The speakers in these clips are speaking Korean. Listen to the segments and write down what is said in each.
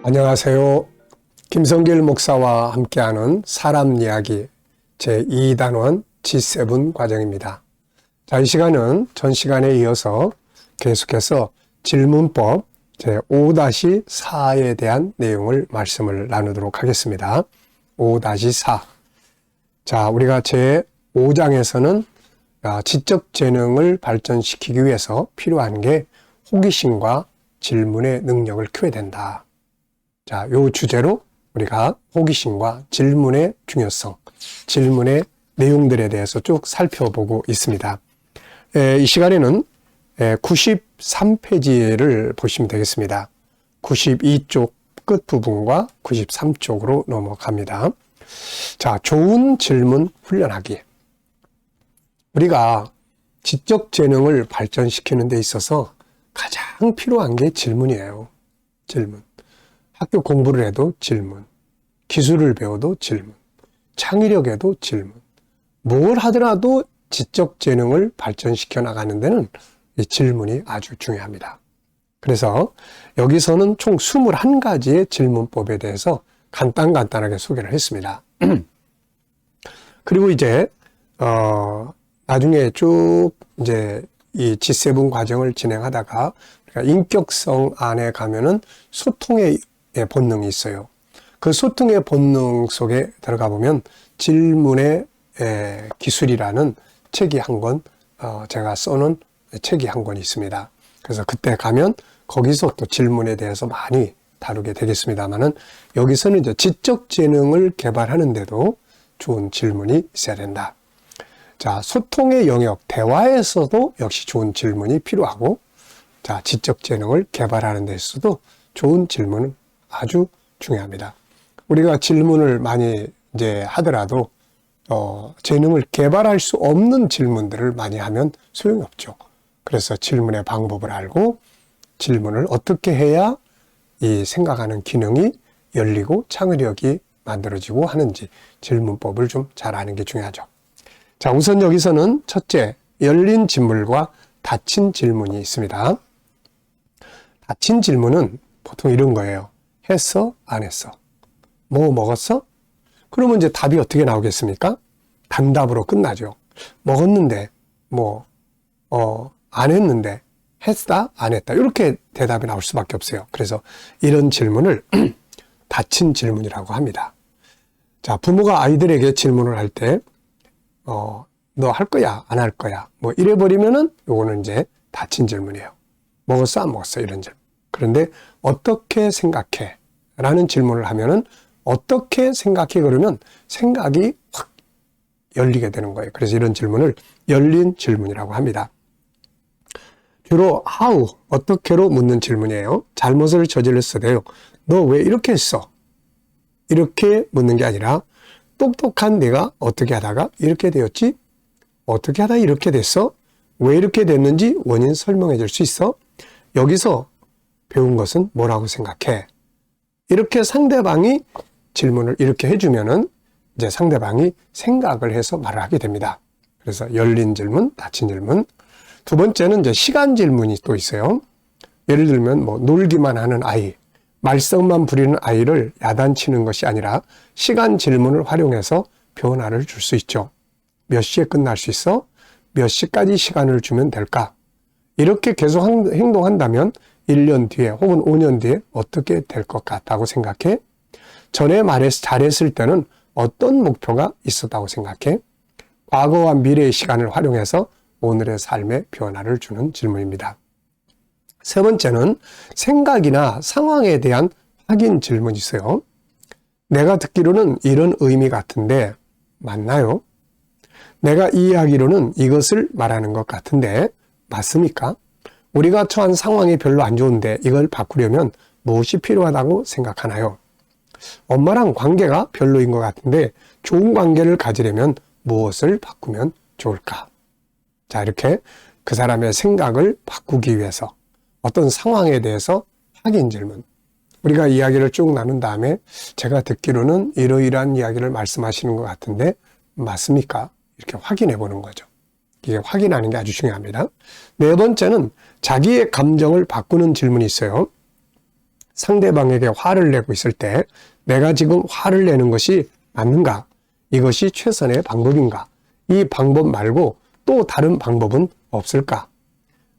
안녕하세요. 김성길 목사와 함께하는 사람 이야기 제2단원 G7 과정입니다. 자, 이 시간은 전 시간에 이어서 계속해서 질문법 제5-4에 대한 내용을 말씀을 나누도록 하겠습니다. 5-4. 자, 우리가 제5장에서는 지적 재능을 발전시키기 위해서 필요한 게 호기심과 질문의 능력을 키워야 된다. 자, 요 주제로 우리가 호기심과 질문의 중요성, 질문의 내용들에 대해서 쭉 살펴보고 있습니다. 이 시간에는 93페이지를 보시면 되겠습니다. 92쪽 끝부분과 93쪽으로 넘어갑니다. 자, 좋은 질문 훈련하기. 우리가 지적 재능을 발전시키는 데 있어서 가장 필요한 게 질문이에요. 질문. 학교 공부를 해도 질문, 기술을 배워도 질문, 창의력에도 질문, 뭘 하더라도 지적 재능을 발전시켜 나가는 데는 이 질문이 아주 중요합니다. 그래서 여기서는 총 21가지의 질문법에 대해서 간단하게 소개를 했습니다. 그리고 이제 나중에 쭉 이제 이 G7 과정을 진행하다가 인격성 안에 가면은 소통의 본능이 있어요. 그 소통의 본능 속에 들어가 보면 질문의 기술이라는 책이 한 권, 제가 써놓은 책이 한 권 있습니다. 그래서 그때 가면 거기서 또 질문에 대해서 많이 다루게 되겠습니다만은 여기서는 이제 지적 재능을 개발하는데도 좋은 질문이 있어야 된다. 자, 소통의 영역, 대화에서도 역시 좋은 질문이 필요하고, 자, 지적 재능을 개발하는 데 있어도 좋은 질문은 아주 중요합니다. 우리가 질문을 많이 이제 하더라도 재능을 개발할 수 없는 질문들을 많이 하면 소용이 없죠. 그래서 질문의 방법을 알고 질문을 어떻게 해야 이 생각하는 기능이 열리고 창의력이 만들어지고 하는지 질문법을 좀 잘 아는 게 중요하죠. 자, 우선 여기서는 첫째, 열린 질문과 닫힌 질문이 있습니다. 닫힌 질문은 보통 이런 거예요. 했어? 안 했어? 뭐 먹었어? 그러면 이제 답이 어떻게 나오겠습니까? 단답으로 끝나죠. 먹었는데, 안 했는데, 했다? 안 했다? 이렇게 대답이 나올 수밖에 없어요. 그래서 이런 질문을 닫힌 질문이라고 합니다. 자, 부모가 아이들에게 질문을 할 때, 너 할 거야? 안 할 거야? 뭐 이래버리면은 요거는 이제 닫힌 질문이에요. 먹었어? 안 먹었어? 이런 질문. 그런데 어떻게 생각해? 라는 질문을 하면은 어떻게 생각해? 그러면 생각이 확 열리게 되는 거예요. 그래서 이런 질문을 열린 질문이라고 합니다. 주로 how, 어떻게로 묻는 질문이에요. 잘못을 저질렀을 때요. 너 왜 이렇게 했어? 이렇게 묻는 게 아니라 똑똑한 내가 어떻게 하다가 이렇게 되었지? 어떻게 하다 이렇게 됐어? 왜 이렇게 됐는지 원인 설명해 줄 수 있어? 여기서 배운 것은 뭐라고 생각해? 이렇게 상대방이 질문을 이렇게 해주면은 이제 상대방이 생각을 해서 말을 하게 됩니다. 그래서 열린 질문, 닫힌 질문. 두 번째는 이제 시간 질문이 또 있어요. 예를 들면 놀기만 하는 아이, 말썽만 부리는 아이를 야단치는 것이 아니라 시간 질문을 활용해서 변화를 줄 수 있죠. 몇 시에 끝날 수 있어? 몇 시까지 시간을 주면 될까? 이렇게 계속 행동한다면 1년 뒤에 혹은 5년 뒤에 어떻게 될 것 같다고 생각해? 전에 잘했을 때는 어떤 목표가 있었다고 생각해? 과거와 미래의 시간을 활용해서 오늘의 삶에 변화를 주는 질문입니다. 세 번째는 생각이나 상황에 대한 확인 질문이 있어요. 내가 듣기로는 이런 의미 같은데 맞나요? 내가 이해하기로는 이것을 말하는 것 같은데 맞습니까? 우리가 처한 상황이 별로 안 좋은데 이걸 바꾸려면 무엇이 필요하다고 생각하나요? 엄마랑 관계가 별로인 것 같은데 좋은 관계를 가지려면 무엇을 바꾸면 좋을까? 자, 이렇게 그 사람의 생각을 바꾸기 위해서 어떤 상황에 대해서 확인 질문. 우리가 이야기를 쭉 나눈 다음에 제가 듣기로는 이러이러한 이야기를 말씀하시는 것 같은데 맞습니까? 이렇게 확인해 보는 거죠. 이게 확인하는 게 아주 중요합니다. 네 번째는 자기의 감정을 바꾸는 질문이 있어요. 상대방에게 화를 내고 있을 때 내가 지금 화를 내는 것이 맞는가? 이것이 최선의 방법인가? 이 방법 말고 또 다른 방법은 없을까?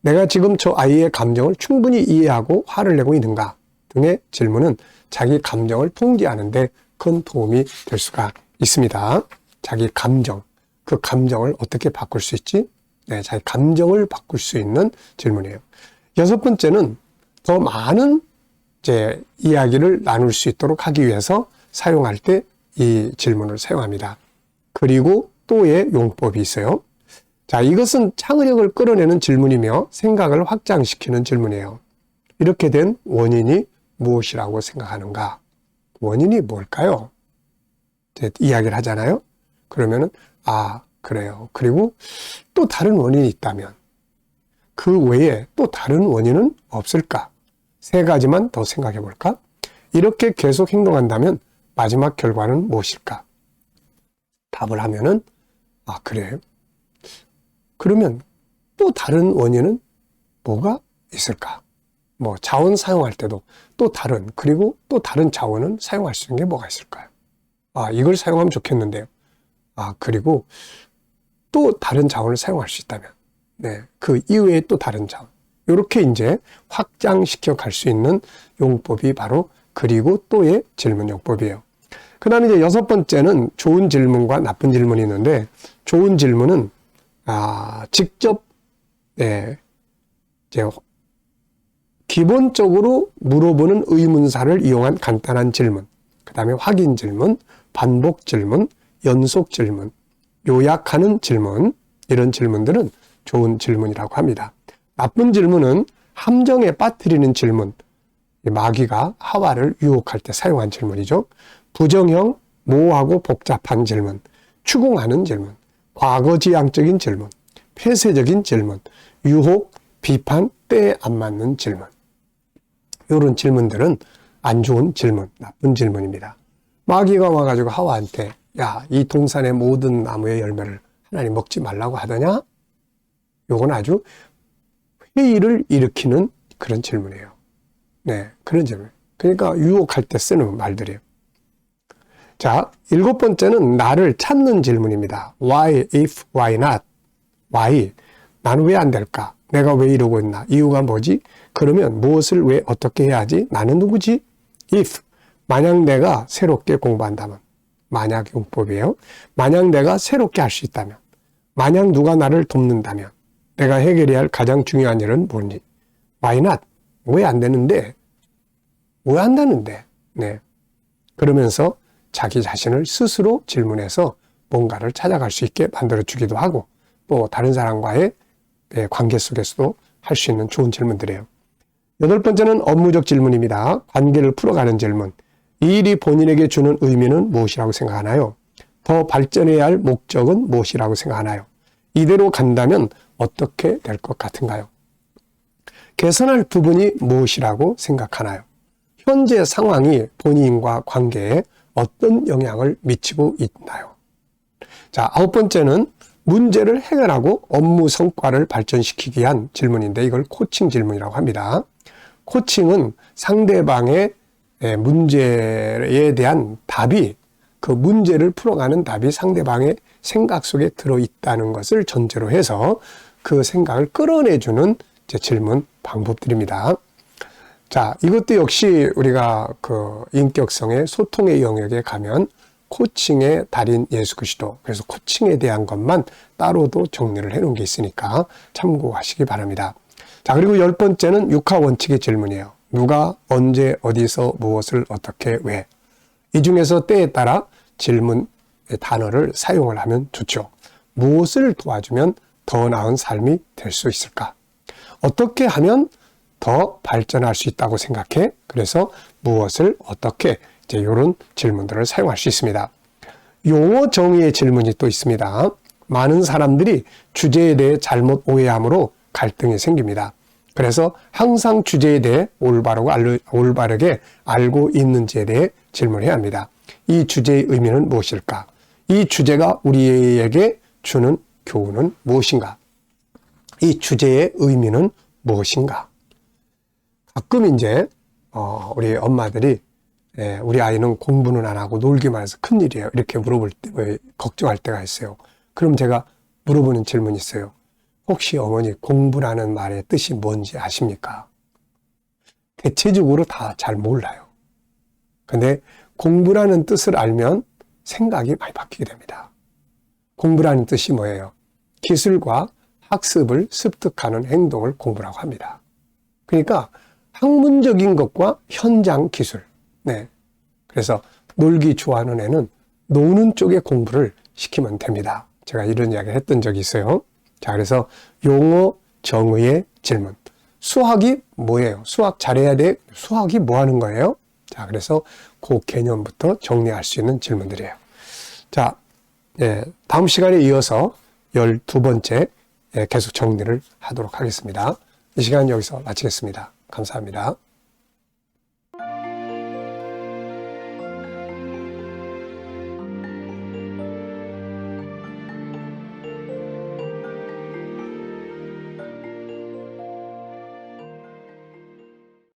내가 지금 저 아이의 감정을 충분히 이해하고 화를 내고 있는가? 등의 질문은 자기 감정을 통제하는 데 큰 도움이 될 수가 있습니다. 자기 감정, 그 감정을 어떻게 바꿀 수 있지? 네, 자기 감정을 바꿀 수 있는 질문이에요. 여섯 번째는 더 많은 이야기를 나눌 수 있도록 하기 위해서 사용할 때 이 질문을 사용합니다. 그리고 또의 용법이 있어요. 자, 이것은 창의력을 끌어내는 질문이며 생각을 확장시키는 질문이에요. 이렇게 된 원인이 무엇이라고 생각하는가? 원인이 뭘까요? 이야기를 하잖아요. 그러면은 그래요. 그리고 또 다른 원인이 있다면 그 외에 또 다른 원인은 없을까? 세 가지만 더 생각해 볼까? 이렇게 계속 행동한다면 마지막 결과는 무엇일까? 답을 하면은 그래요. 그러면 또 다른 원인은 뭐가 있을까? 뭐 자원 사용할 때도 또 다른, 그리고 또 다른 자원은 사용할 수 있는 게 뭐가 있을까요? 이걸 사용하면 좋겠는데요. 그리고 또 다른 자원을 사용할 수 있다면, 네, 그 이외에 또 다른 자원. 이렇게 이제 확장시켜 갈 수 있는 용법이 바로 그리고 또의 질문 용법이에요. 그 다음에 이제 여섯 번째는 좋은 질문과 나쁜 질문이 있는데, 좋은 질문은, 직접, 이제 기본적으로 물어보는 의문사를 이용한 간단한 질문, 그 다음에 확인 질문, 반복 질문, 연속 질문, 요약하는 질문, 이런 질문들은 좋은 질문이라고 합니다. 나쁜 질문은 함정에 빠뜨리는 질문, 마귀가 하와를 유혹할 때 사용한 질문이죠. 부정형, 모호하고 복잡한 질문, 추궁하는 질문, 과거지향적인 질문, 폐쇄적인 질문, 유혹, 비판, 때에 안 맞는 질문. 이런 질문들은 안 좋은 질문, 나쁜 질문입니다. 마귀가 와가지고 하와한테 이 동산의 모든 나무의 열매를 하나님 먹지 말라고 하더냐? 요건 아주 회의를 일으키는 그런 질문이에요. 네, 그런 질문. 그러니까 유혹할 때 쓰는 말들이에요. 자, 일곱 번째는 나를 찾는 질문입니다. Why, if, why not? Why? 나는 왜 안 될까? 내가 왜 이러고 있나? 이유가 뭐지? 그러면 무엇을 왜 어떻게 해야지? 나는 누구지? If, 만약 내가 새롭게 공부한다면, 만약 용법이에요. 만약 내가 새롭게 할 수 있다면, 만약 누가 나를 돕는다면, 내가 해결해야 할 가장 중요한 일은 뭔지? Why not? 왜 안 되는데? 왜 안 되는데? 네. 그러면서 자기 자신을 스스로 질문해서 뭔가를 찾아갈 수 있게 만들어주기도 하고, 또 다른 사람과의 관계 속에서도 할 수 있는 좋은 질문들이에요. 여덟 번째는 업무적 질문입니다. 관계를 풀어가는 질문. 이 일이 본인에게 주는 의미는 무엇이라고 생각하나요? 더 발전해야 할 목적은 무엇이라고 생각하나요? 이대로 간다면 어떻게 될 것 같은가요? 개선할 부분이 무엇이라고 생각하나요? 현재 상황이 본인과 관계에 어떤 영향을 미치고 있나요? 자, 아홉 번째는 문제를 해결하고 업무 성과를 발전시키기 위한 질문인데 이걸 코칭 질문이라고 합니다. 코칭은 상대방의 문제에 대한 답이 그 문제를 풀어가는 답이 상대방의 생각 속에 들어있다는 것을 전제로 해서 그 생각을 끌어내주는 질문 방법들입니다. 자, 이것도 역시 우리가 그 인격성의 소통의 영역에 가면 코칭의 달인 예수 그리스도, 그래서 코칭에 대한 것만 따로도 정리를 해놓은 게 있으니까 참고하시기 바랍니다. 자, 그리고 열 번째는 육하 원칙의 질문이에요. 누가, 언제, 어디서, 무엇을, 어떻게, 왜. 이 중에서 때에 따라 질문의 단어를 사용을 하면 좋죠. 무엇을 도와주면 더 나은 삶이 될 수 있을까? 어떻게 하면 더 발전할 수 있다고 생각해? 그래서 무엇을, 어떻게, 이제 이런 질문들을 사용할 수 있습니다. 용어 정의의 질문이 또 있습니다. 많은 사람들이 주제에 대해 잘못 오해함으로 갈등이 생깁니다. 그래서 항상 주제에 대해 올바르게 알고 있는지에 대해 질문해야 합니다. 이 주제의 의미는 무엇일까? 이 주제가 우리에게 주는 교훈은 무엇인가? 이 주제의 의미는 무엇인가? 가끔 이제 우리 엄마들이 우리 아이는 공부는 안 하고 놀기만 해서 큰일이에요. 이렇게 물어볼 때, 걱정할 때가 있어요. 그럼 제가 물어보는 질문이 있어요. 혹시 어머니 공부라는 말의 뜻이 뭔지 아십니까? 대체적으로 다 잘 몰라요. 근데 공부라는 뜻을 알면 생각이 많이 바뀌게 됩니다. 공부라는 뜻이 뭐예요? 기술과 학습을 습득하는 행동을 공부라고 합니다. 그러니까 학문적인 것과 현장 기술. 네. 그래서 놀기 좋아하는 애는 노는 쪽에 공부를 시키면 됩니다. 제가 이런 이야기를 했던 적이 있어요. 자, 그래서 용어 정의의 질문. 수학이 뭐예요? 수학 잘해야 돼? 수학이 뭐 하는 거예요? 자, 그래서 그 개념부터 정리할 수 있는 질문들이에요. 자, 다음 시간에 이어서 12번째 계속 정리를 하도록 하겠습니다. 이 시간 여기서 마치겠습니다. 감사합니다.